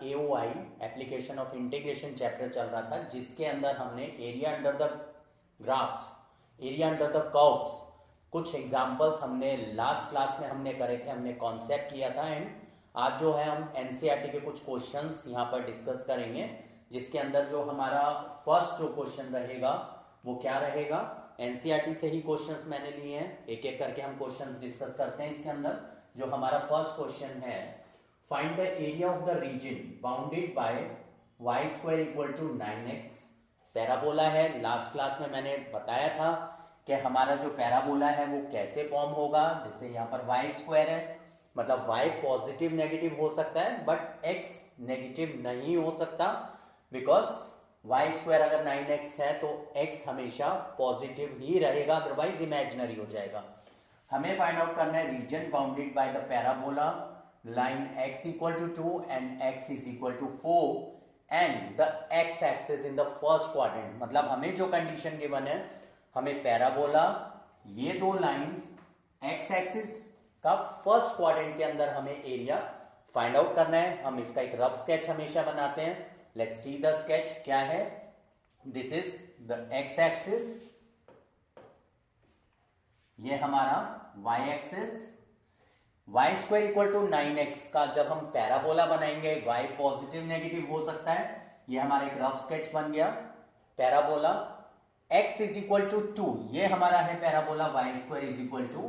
AOI application of integration chapter चल रहा था, जिसके अंदर हमने area under the graphs, area under the curves, कुछ एग्जांपल्स हमने लास्ट क्लास में हमने करे थे, हमने कॉन्सेप्ट किया था। एंड आज जो है हम एनसीईआरटी के कुछ क्वेश्चंस यहाँ पर डिस्कस करेंगे, जिसके अंदर जो हमारा फर्स्ट जो क्वेश्चन रहेगा वो क्या रहेगा, एनसीईआरटी से ही क्वेश्चंस मैंने लिए हैं, एक एक करके हम क्वेश्चंस डिस्कस करते हैं। इसके अंदर जो हमारा फर्स्ट क्वेश्चन है, find the area of the region bounded by y square equal to 9x। Parabola है, लास्ट क्लास में मैंने बताया था कि हमारा जो पैराबोला है वो कैसे फॉर्म होगा। जैसे यहाँ पर y स्क्वायर है, मतलब y पॉजिटिव नेगेटिव हो सकता है बट x नेगेटिव नहीं हो सकता, बिकॉज y स्क्वायर अगर 9x है तो x हमेशा पॉजिटिव ही रहेगा, अदरवाइज इमेजिनरी हो जाएगा। हमें फाइंड आउट करना है region bounded by the parabola line x equal to 2 and x is equal to 4 and the x axis in the first quadrant. मतलब हमें जो कंडीशन गिवन है, हमें पैराबोला ये दो लाइंस x एक्सिस का फर्स्ट क्वाड्रेंट के अंदर हमें एरिया फाइंड आउट करना है। हम इसका एक रफ स्केच हमेशा बनाते हैं। लेट्स सी द स्केच क्या है। This is the x axis, ये हमारा y axis. y square equal to 9x का जब हम पैराबोला बनाएंगे, y पॉजिटिव नेगेटिव हो सकता है, ये हमारा एक रफ स्केच बन गया। Parabola x is equal to 2, ये हमारा है parabola y square is equal to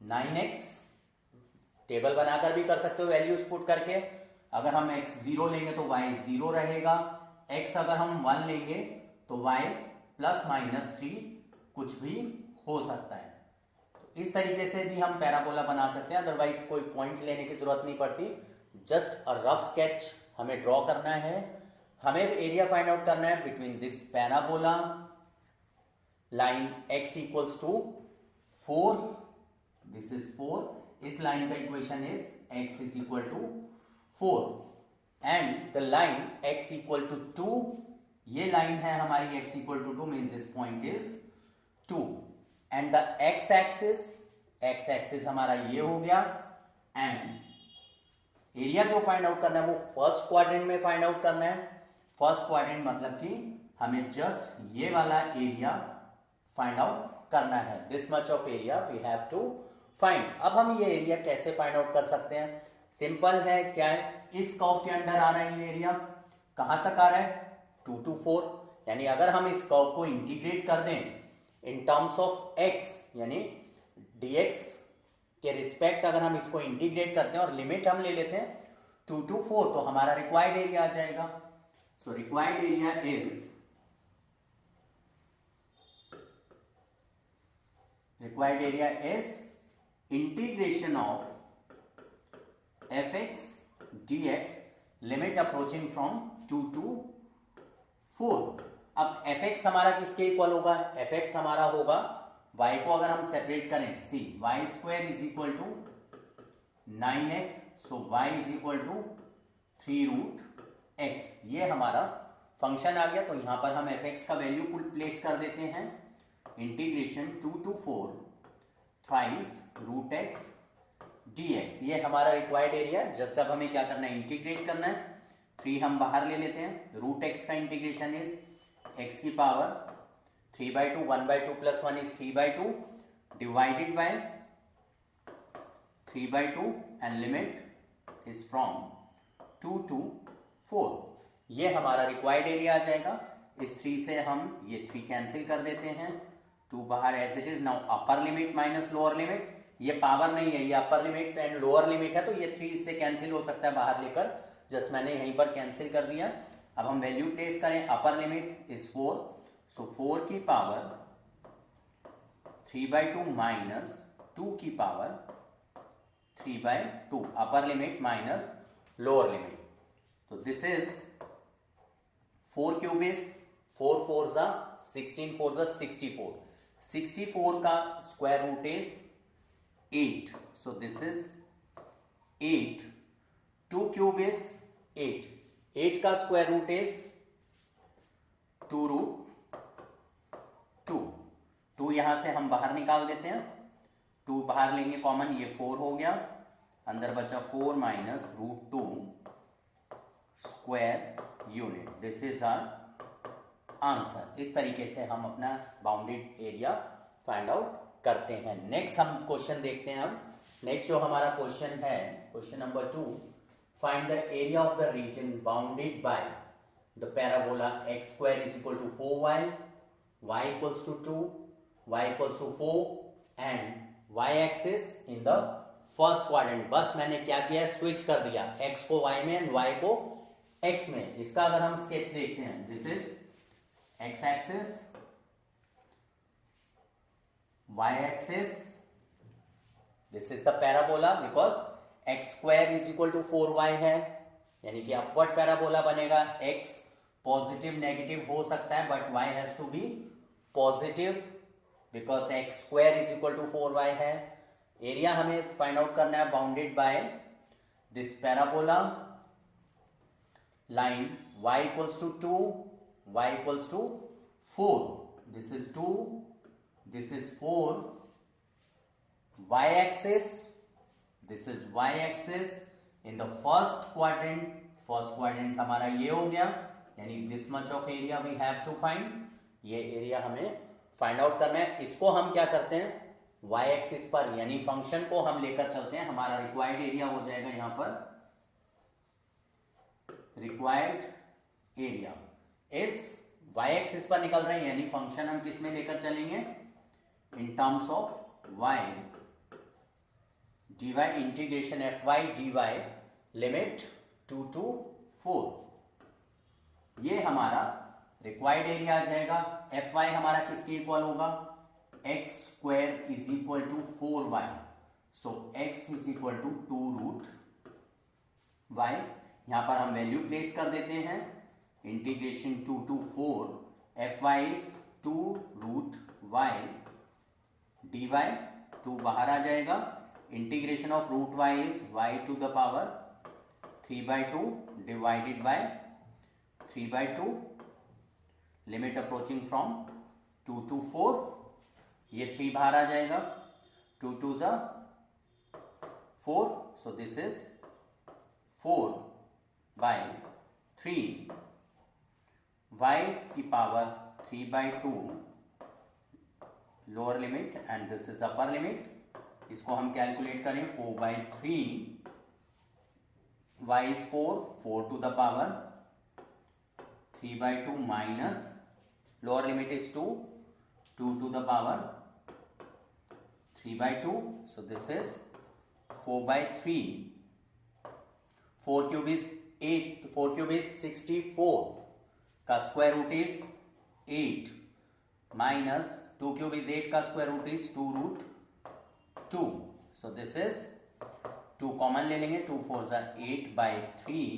9x। Table बनाकर भी कर सकते हो वैल्यूज पुट करके। अगर हम x 0 लेंगे तो y 0 रहेगा, x अगर हम 1 लेंगे तो y प्लस माइनस 3 कुछ भी हो सकता है। तो इस तरीके से भी हम पैराबोला बना सकते हैं, अदरवाइज कोई पॉइंट लेने की जरूरत नहीं पड़ती। जस्ट अ रफ स्केच हमें ड्रॉ करना है। हमें एरिया फाइंड आउट करना है between this parabola line x equals to 4, this is 4, इस लाइन का equation is x is equal to 4 and the line x equal to 2, ये लाइन है हमारी x equal to 2, mean this point is 2 and the x axis हमारा ये हो गया। And area जो फाइंड आउट करना है वो फर्स्ट क्वाड्रेंट में फाइंड आउट करना है। फर्स्ट क्वाड्रेंट मतलब कि हमें जस्ट ये वाला एरिया फाइंड आउट करना है। This much of area we have to find. अब हम ये एरिया कैसे फाइंड आउट कर सकते हैं? सिंपल है, क्या है, इस कर्व के अंडर आ रहा है ये एरिया, कहां तक आ रहा है, 2 to 4। यानी अगर हम इस कर्व को इंटीग्रेट कर दें इन टर्म्स ऑफ x, यानी dx के रिस्पेक्ट अगर हम इसको इंटीग्रेट करते हैं और लिमिट हम ले लेते हैं 2 to 4, तो हमारा रिक्वायर्ड एरिया आ जाएगा। So required area is, required area is integration of fx dx limit approaching from 2 to 4। अब fx हमारा किसके इक्वल होगा? fx हमारा होगा y को अगर हम सेपरेट करें, see y square is equal to 9x, so y is equal to 3 root x। ये हमारा फंक्शन आ गया। तो यहां पर हम fx का वैल्यू प्लेस कर देते हैं, integration 2 to 4 thrice root x dx। ये हमारा रिक्वायर्ड एरिया। जस्ट अब हमें क्या करना है, इंटीग्रेट करना है। 3 हम बाहर ले लेते हैं, रूट x का इंटीग्रेशन इज x की power 3/2, 1/2 plus 1 is 3/2 divided by 3/2 and limit is from 2 to 4। ये हमारा रिक्वायर्ड एरिया आ जाएगा। इस 3 से हम ये 3 कैंसिल कर देते हैं, 2 बाहर as it is. Now upper limit minus lower limit, ये पावर नहीं है, ये upper limit and lower limit है, तो ये 3 इससे कैंसिल हो सकता है बाहर लेकर। जस्ट मैंने यहीं पर कैंसिल कर दिया। अब हम वैल्यू प्लेस करें, अपर लिमिट इज 4, सो 4 की पावर 3/2 माइनस 2 की power 3/2, upper limit minus lower limit. तो दिस इज 4 क्यूब इज 4 4 जा 16, 4 जा 64, 64 का square root is 8, so this is 8, 2 cube is 8, 8 का स्क्वायर रूट इज 2 रूट 2, 2 यहां से हम बाहर निकाल देते हैं, 2 बाहर लेंगे कॉमन, ये 4 हो गया, अंदर बचा 4 minus root 2 square unit. This is our answer. इस तरीके से हम अपना बाउंडेड एरिया फाइंड आउट करते हैं। नेक्स्ट हम क्वेश्चन देखते हैं। अब नेक्स्ट जो हमारा क्वेश्चन है, question number 2, find the area of the region bounded by the parabola x square is equal to 4y, y equals to 2, y equals to 4 and y axis in the first quadrant. बस मैंने क्या किया, switch कर दिया, x को y में and y को x में। इसका अगर हम स्केच देखते हैं, this is x axis, y axis, this is the parabola because x square is equal to 4y है, यानी कि अपवर्ड पैराबोला बनेगा। x पॉजिटिव नेगेटिव हो सकता है but y has to be positive because x square is equal to 4y है। Area हमें find out करना है bounded by this parabola line y equals to 2, y equals to 4, this is 2, this is 4, y axis, this is y axis in the first quadrant हमारा ये हो गया, यानी this much of area we have to find. ये area हमें find out करना है। इसको हम क्या करते हैं, y एक्सिस पर यानी फंक्शन को हम लेकर चलते हैं। हमारा रिक्वायर्ड एरिया हो जाएगा यहां पर, रिक्वायर्ड एरिया इस y एक्सिस पर निकल रहे हैं, यानी फंक्शन हम किस में लेकर चलेंगे, in terms of y dy integration fy dy limit 2 to 4। ये हमारा रिक्वायर्ड एरिया आ जाएगा। fy हमारा किसके इक्वल होगा, x square is equal to 4y, so x is equal to 2 root y। यहां पर हम वैल्यू प्लेस कर देते हैं, integration 2 to 4 fy is 2 root y dy, 2 बाहर आ जाएगा, integration of root y is y to the power 3/2 divided by 3/2, limit approaching from 2 to 4, ये 3 बाहर आ जाएगा, 2 2 जा 4, सो दिस इज 4/3 y की power 3/2 lower limit and this is upper limit. इसको हम कैलकुलेट करें, 4/3 y is 4 to the power 3/2 minus lower limit is 2 to the power 3/2, so this is 4/3, 4 cube is 8, 4 cube is 64 का square root is 8 minus 2 cube is 8 का square root is 2 root 2, so this is 2 common ले लेंगे, 2 4 जा 8/3,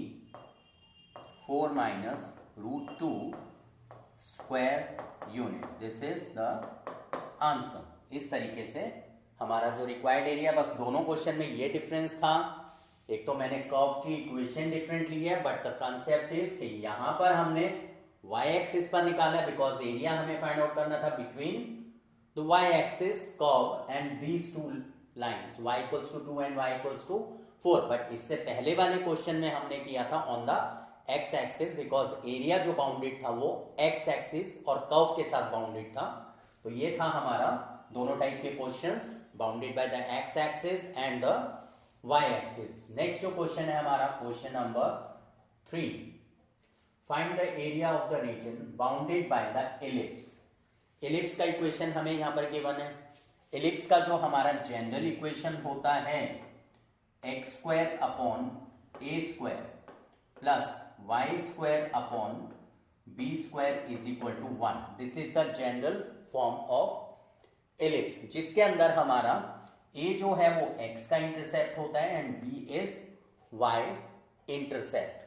4 minus root 2 square unit. This is the answer. इस तरीके से हमारा जो रिक्वायर्ड एरिया, बस दोनों क्वेश्चन में ये डिफरेंस था, एक तो मैंने कर्व की इक्वेशन डिफरेंट ली है बट द कंसेप्ट इज कि यहां पर हमने y एक्सिस पर निकाला बिकॉज एरिया हमें फाइंड आउट करना था between the y axis curve and these two lines, y equals to 2 and y equals to 4। But इससे पहले वाले क्वेश्चन में हमने किया था on the x axis because area जो बाउंडेड था वो x एक्सिस और कर्व के साथ बाउंडेड था। तो ये था हमारा दोनों टाइप के questions, bounded by the x axis and the y axis. Next जो क्वेश्चन है हमारा question number 3, find the area of the region bounded by the ellipse. Ellipse का इक्वेशन हमें यहां पर गिवन है। एलिप्स का जो हमारा जनरल इक्वेशन होता है x square upon a square plus y square upon b square is equal to 1। This is the general form of ellipse, जिसके अंदर हमारा a जो है वो x का इंटरसेप्ट होता है and b is y intercept.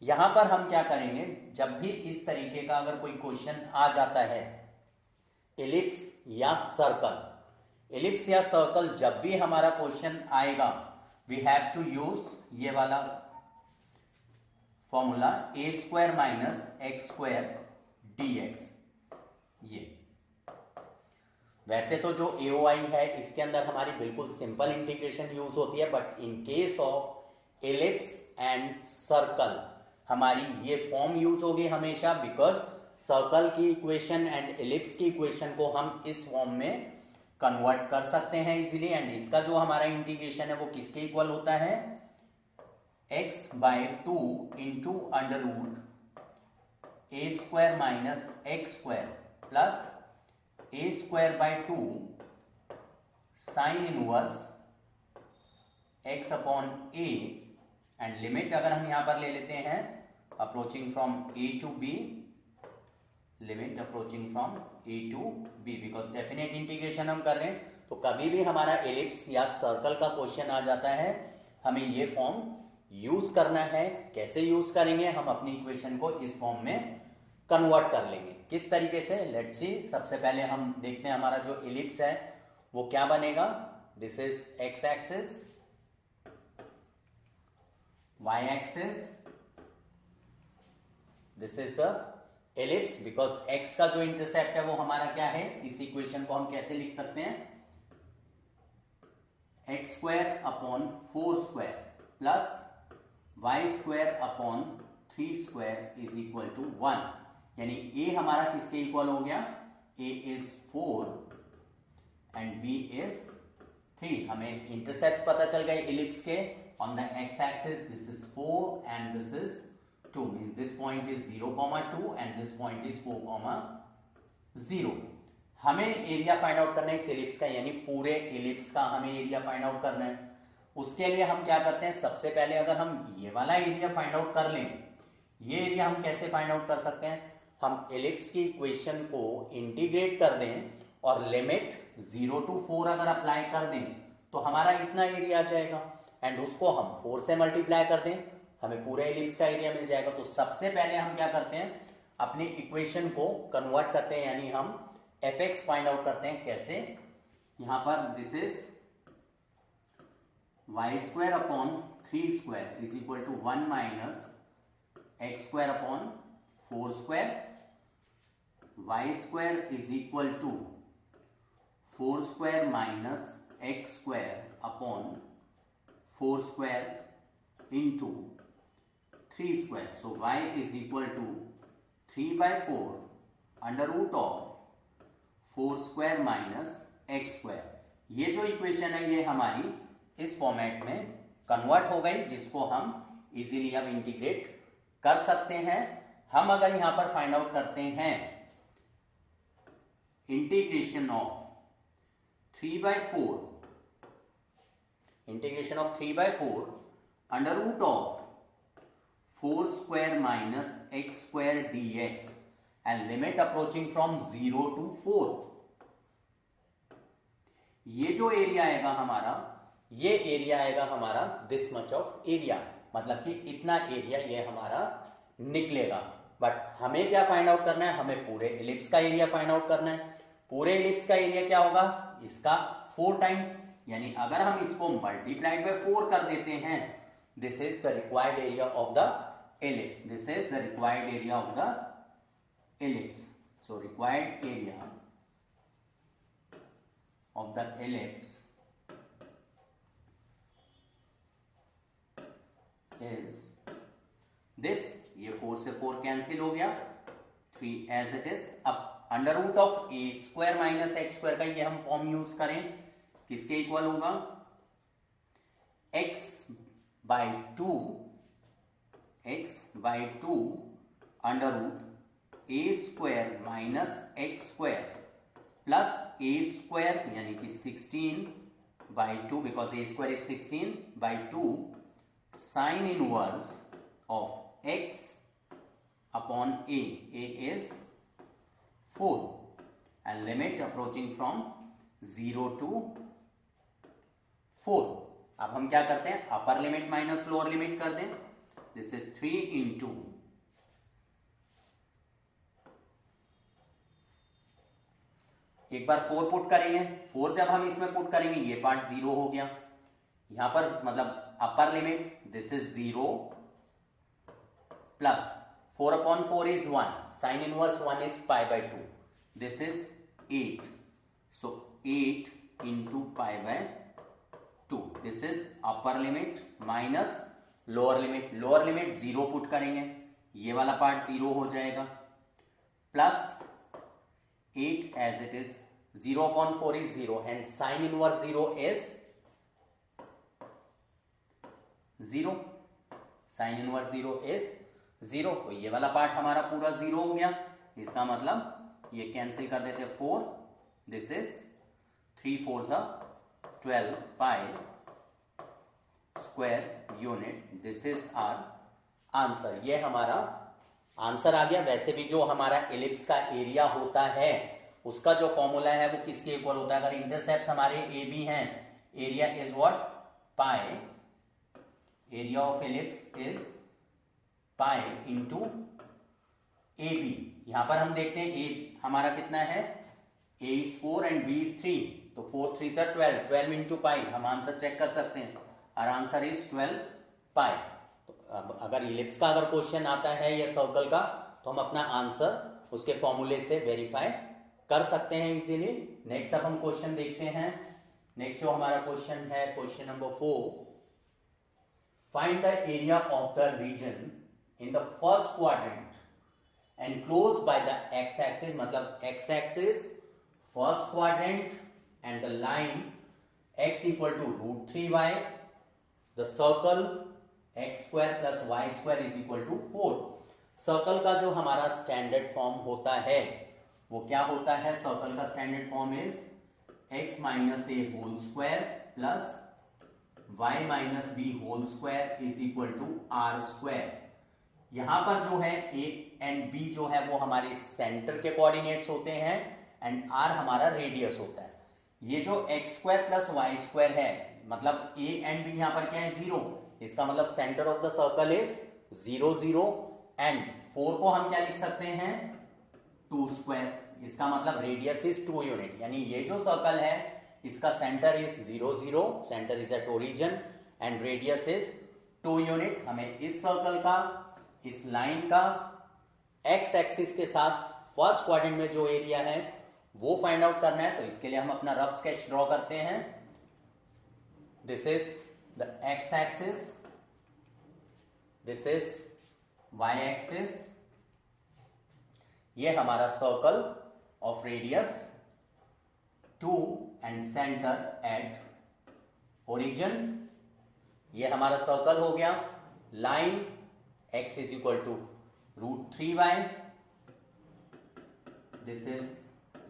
यहां पर हम क्या करेंगे, जब भी इस तरीके का अगर कोई क्वेश्चन आ जाता है, एलिप्स या सर्कल, एलिप्स या सर्कल जब भी हमारा क्वेश्चन आएगा, वी हैव टू यूज ये वाला formula a square minus x square dx। ये वैसे तो जो AOI है इसके अंदर हमारी बिल्कुल सिंपल इंटीग्रेशन यूज होती है, but in case of ellipse and circle हमारी ये फॉर्म यूज होगी हमेशा, बिकॉज सर्कल की इक्वेशन एंड एलिप्स की इक्वेशन को हम इस फॉर्म में कन्वर्ट कर सकते हैं इजीली। एंड इसका जो हमारा इंटीग्रेशन है वो किसके इक्वल होता है, x/2 into under root a² minus x² plus a²/2 sine inverse x upon a। And limit अगर हम यहां पर ले लेते हैं approaching from a to b, limit approaching from a to b, because definite integration हम कर रहे हैं, तो कभी भी हमारा एलिप्स या सर्कल का क्वेश्चन आ जाता है हमें ये फॉर्म यूज करना है। कैसे यूज करेंगे, हम अपनी इक्वेशन को इस फॉर्म में कन्वर्ट कर लेंगे। किस तरीके से, लेट्स सी। सबसे पहले हम देखते हैं हमारा जो एलिप्स है वो क्या बनेगा। This is x axis, y axis, this is the ellipse. Because x का जो इंटरसेप्ट है वो हमारा क्या है, इस इक्वेशन को हम कैसे लिख सकते हैं, x² upon 4² plus y² upon 3² is equal to 1। यानी a हमारा किसके इक्वल हो गया, a is 4 and b is 3। हमें इंटरसेप्ट पता चल गए एलिप्स के। On the x axis this is 4 and this is 2, means this point is 0,2 and this point is 4,0। हमें एरिया फाइंड आउट करना है इस एलिप्स का, यानी पूरे एलिप्स का हमें एरिया फाइंड आउट करना है। उसके लिए हम क्या करते हैं, सबसे पहले अगर हम ये वाला एरिया फाइंड आउट कर लें, ये एरिया हम कैसे फाइंड आउट कर सकते हैं, हम एलिप्स की इक्वेशन को इंटीग्रेट कर दें और लिमिट 0 to 4 अगर अप्लाई कर दें तो हमारा इतना एरिया आ जाएगा, एंड उसको हम 4 से मल्टीप्लाई कर दें, हमें पूरे एलिप्स का एरिया मिल जाएगा। तो सबसे पहले हम क्या करते हैं, अपनी इक्वेशन को कन्वर्ट करते हैं, यानी हम fx फाइंड आउट करते हैं। कैसे, यहां पर this is y² upon 3² is equal to 1 minus x² upon 4², y² is equal to 4² minus x² upon 4² into 3²। So y is equal to 3/4 under root of 4² minus x²। ये जो equation है ये हमारी इस फॉर्मेट में कन्वर्ट हो गई, जिसको हम इजीली अब इंटीग्रेट कर सकते हैं। हम अगर यहां पर फाइंड आउट करते हैं integration of 3/4, integration of 3/4 under root of 4² minus x² dx and limit approaching from 0 to 4। ये जो एरिया आएगा हमारा, ये एरिया आएगा हमारा दिस मच ऑफ एरिया, मतलब कि इतना एरिया ये हमारा निकलेगा। बट हमें क्या फाइंड आउट करना है, हमें पूरे एलिप्स का एरिया फाइंड आउट करना है। पूरे एलिप्स का एरिया क्या होगा, इसका 4 टाइम्स, यानी अगर हम इसको मल्टीप्लाइड बाय 4 कर देते हैं, this is the required area of the ellipse, this is the required area of the ellipse। so required area of the ellipse is this। ये 4 से 4 कैंसिल हो गया, 3 एज इट इज। अब under root of a² minus x² का ये हम form use करें, किसके इक्वल होगा, x/2 under root a² minus x² plus a² यानी कि 16/2, because a² is 16/2 sine inverse of x upon a is 4 and limit approaching from 0 to 4। अब हम क्या करते हैं, upper limit minus lower limit कर दें। दिस इज 3 इंटू एक बार 4 पुट करेंगे, 4 जब हम इसमें पुट करेंगे ये पार्ट 0 हो गया, यहां पर मतलब upper limit this is 0 plus 4/4 is 1, sine inverse 1 is π/2, this is 8। So 8 into pi by 2। This is upper limit minus lower limit. Lower limit 0 put करेंगे, ये वाला पार्ट 0 हो जाएगा, plus 8 as it is. 0/4 is 0 and sin inverse 0 is 0। sin inverse 0 is 0। तो ये वाला part हमारा पूरा 0 हो गया। इसका मतलब ये कैंसिल कर देते 4। This is 3 4 12 pi square unit. This is our answer. ये हमारा आंसर आ गया। वैसे भी जो हमारा एलिप्स का एरिया होता है उसका जो फॉर्मूला है वो किसके इक्वल होता है? अगर इंटरसेप्ट हमारे ए बी हैं, area is what? Pi. Area of ellipse is pi into a b. यहां पर हम देखते हैं ए हमारा कितना है, a is 4 and b is 3, तो 4 3 सा 12, 12 इंटू पाई। हम आंसर चेक कर सकते हैं, और आंसर इज 12 पाई। तो अब अगर इलिप्स का अगर क्वेश्चन आता है या सर्कल का, तो हम अपना आंसर उसके फॉर्मूले से वेरीफाई कर सकते हैं इजीली। नेक्स्ट अब हम क्वेश्चन देखते हैं। नेक्स्ट जो हमारा क्वेश्चन है, question number 4, find the area of the region in the first quadrant enclosed by the x axis. मतलब x axis, first quadrant and the line x equal to √3y, the circle x square plus y square is equal to 4। Circle का जो हमारा standard form होता है वो क्या होता है? सर्कल का standard form is x minus a whole square plus y minus b whole square is equal to r square. यहां पर जो है a एंड b जो है वो हमारे सेंटर के कोऑर्डिनेट्स होते हैं एंड r हमारा रेडियस होता है। ये जो x square plus y square है, मतलब a एंड b यहां पर क्या है? 0। इसका मतलब centre of the circle is 0 0 and 4 को हम क्या लिख सकते हैं? 2 स्क्वायर। इसका मतलब रेडियस इज 2 यूनिट। यानी ये जो सर्कल है इसका centre is 0 0, centre is at origin and radius is 2 unit. हमें इस सर्कल का, इस लाइन का एक्स एक्सिस के साथ फर्स्ट क्वाड्रेंट में जो एरिया है वो फाइंड आउट करना है। तो इसके लिए हम अपना रफ स्केच ड्रॉ करते हैं। This is the x axis, this is y axis. ये हमारा circle of radius 2 and centre at origin. ये हमारा सर्कल हो गया। Line x is equal to √3y, this is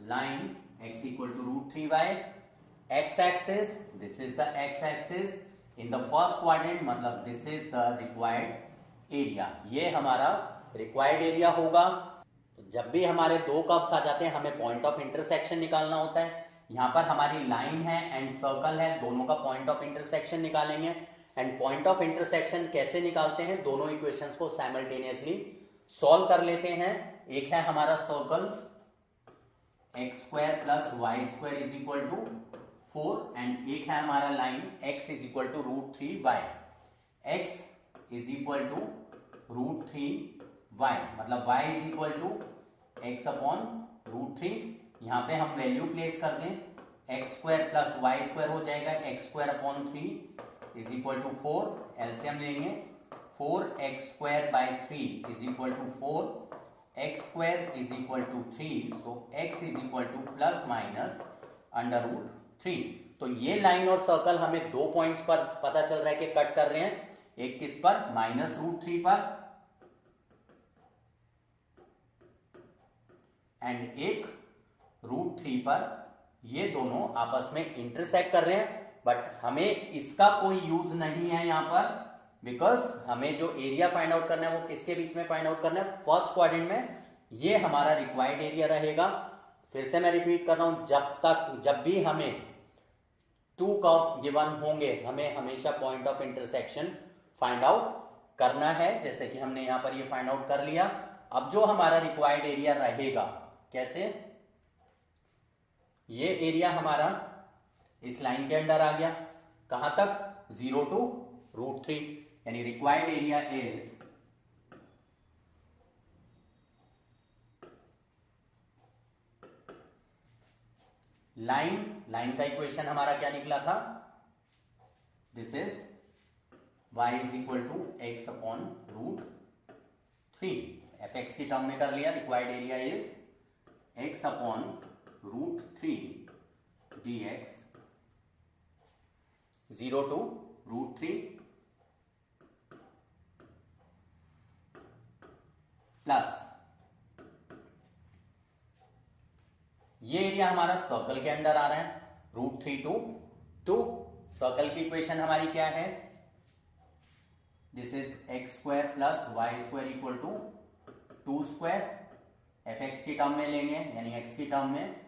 line x equal to √3y। x axis, this is the x axis in the first quadrant, मतलब this is the required area. ये हमारा required area होगा। तो जब भी हमारे दो curves आ जाते हैं हमें पॉइंट ऑफ इंटरसेक्शन निकालना होता है। यहां पर हमारी लाइन है एंड सर्कल है, दोनों का पॉइंट ऑफ इंटरसेक्शन निकालेंगे। एंड पॉइंट ऑफ इंटरसेक्शन कैसे निकालते हैं? दोनों इक्वेशंस को साइमल्टेनियसली सॉल्व कर लेते हैं। एक है हमारा circle x square plus y square is equal to 4 and एक है हमारा line x is equal to √3y। x is equal to √3y, मतलब y is equal to x upon √3। यहां पे हम वैल्यू प्लेस कर दें, x square plus y square हो जाएगा x square upon 3 is equal to 4। LCM लेंगे, 4x square by 3 is equal to 4, x square is equal to 3, so x is equal to plus minus √3। तो ये line और circle हमें दो points पर पता चल रहा है कि कट कर रहे हैं। एक किस पर? -√3 पर, एंड एक √3 पर। ये दोनों आपस में इंटरसेक्ट कर रहे हैं, बट हमें इसका कोई यूज नहीं है यहां पर, बिकॉज हमें जो एरिया फाइंड आउट करना है वो किसके बीच में फाइंड आउट करना है? फर्स्ट क्वाड्रेंट में। ये हमारा रिक्वायर्ड एरिया रहेगा। फिर से मैं रिपीट कर रहा हूं, जब भी हमें टू कर्व्स गिवन होंगे हमें हमेशा point of intersection find out करना है, जैसे कि हमने यहां पर ये फाइंड आउट कर लिया। अब जो हमारा रिक्वायर्ड एरिया रहेगा, कैसे? ये एरिया हमारा इस लाइन के अंडर आ गया, कहां तक? 0 टू √3, यानी रिक्वायर्ड एरिया इज लाइन का इक्वेशन हमारा क्या निकला था, this is y is equal to x upon root 3, f x की टर्म में कर लिया, required area is x upon root 3 dx 0 to root 3 plus ये एरिया हमारा सर्कल के अंदर आ रहा है, रूट 3 to 2, सर्कल की इक्वेशन हमारी क्या है, this is x square plus y square equal to 2 square, f x की टर्म में लेंगे यानी एक्स की टर्म में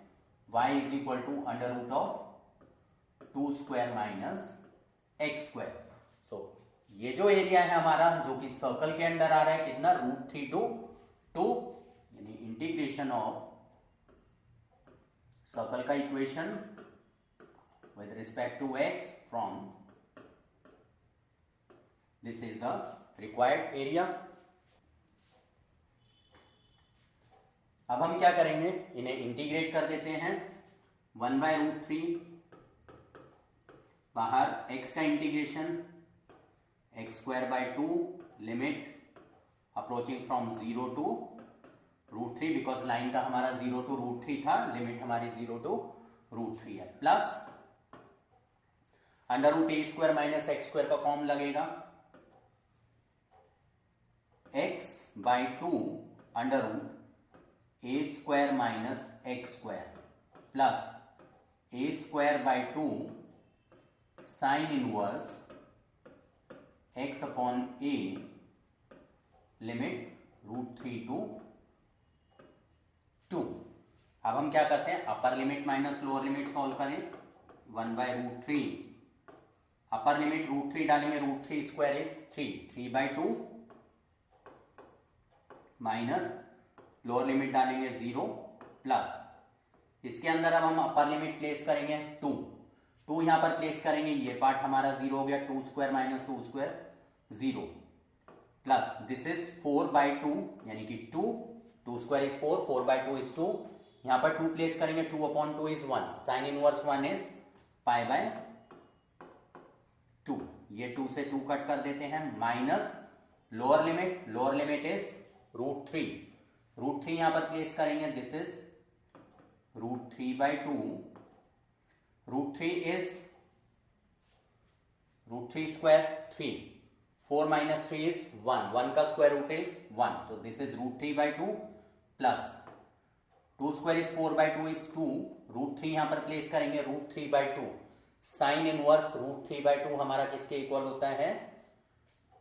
y is equal to under root of 2 square minus x square. So ये जो एरिया है हमारा जो कि सर्कल के अंदर आ रहा है कितना, रूट 3 to 2, यानी इंटीग्रेशन ऑफ सर्कल का equation with respect to x from this is the required area. अब हम क्या करेंगे, इन्हें इंटीग्रेट कर देते हैं, 1 बाय रूट 3 बाहर x का integration x square by 2 limit approaching from 0 to root 3, because line का हमारा 0 टू रूट 3 था, लिमिट हमारी 0 टू रूट 3 है, plus under root a square minus x square का फॉर्म लगेगा, x by 2 under root a square minus x square plus a square by 2 sine inverse x upon a limit root 3 to 2। अब हम क्या करते हैं, upper limit minus lower limit solve करें, 1 by root 3, upper limit root 3 डालेंगे, root 3 square is 3 by 2 minus lower limit डालेंगे 0 plus इसके अंदर अब हम अपर लिमिट प्लेस करेंगे 2 यहां पर प्लेस करेंगे, ये पार्ट हमारा 0 हो गया, 2 square minus 2 square 0 plus this is 4 by 2 यानी कि 2 स्क्वायर इज 4 बाय 2 इज 2, यहां पर 2 प्लेस करेंगे, 2 upon 2 is 1, sine inverse 1 is pi by 2, ये 2 से 2 कट कर देते हैं, minus lower limit is root 3 यहां पर प्लेस करेंगे, this is root 3 by 2, root 3 is root 3 square 3, 4 minus 3 is 1 का square root is 1, so this is root 3 by 2 plus 2 square is 4 by 2 is 2, root 3 यहां पर place करेंगे, root 3 by 2 sine inverse root 3 by 2 हमारा किसके equal होता है,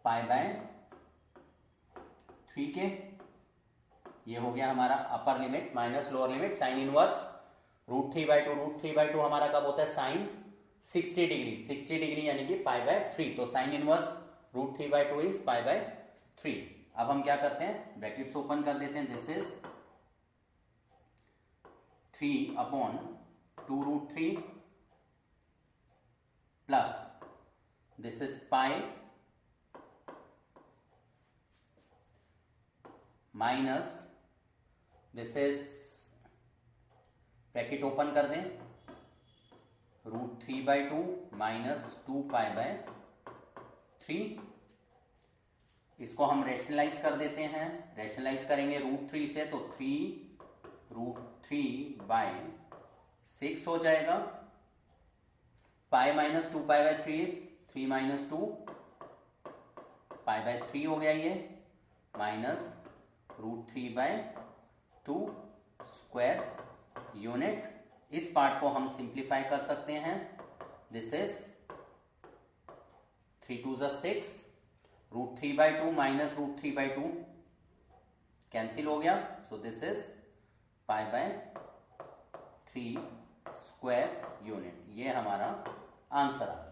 पाई by 3 के। ये हो गया हमारा upper limit minus lower limit, sine inverse root 3 by 2 हमारा कब होता है, साइन 60 डिग्री यानी कि पाई बाय 3, तो sine inverse root 3 by 2 is pi by 3। अब हम क्या करते हैं, ब्रैकेट्स ओपन कर देते हैं, this is 3 upon 2 root 3 plus this is pi minus this is bracket open कर दें, root 3 by 2 minus 2 pi by 3, इसको हम रेशनलाइज कर देते हैं, रेशनलाइज करेंगे रूट 3 से, तो 3 रूट 3 बाय 6 हो जाएगा, pi minus 2 pi by 3 is 3 minus 2 pi by 3 हो गया ये, minus root 3 by 2 square unit. इस पार्ट को हम सिंप्लीफाई कर सकते हैं, दिस इज 3 2 जा 6, root 3 by 2 minus root 3 by 2 cancel हो गया, so this is pi by 3 square unit, ये हमारा आंसर आ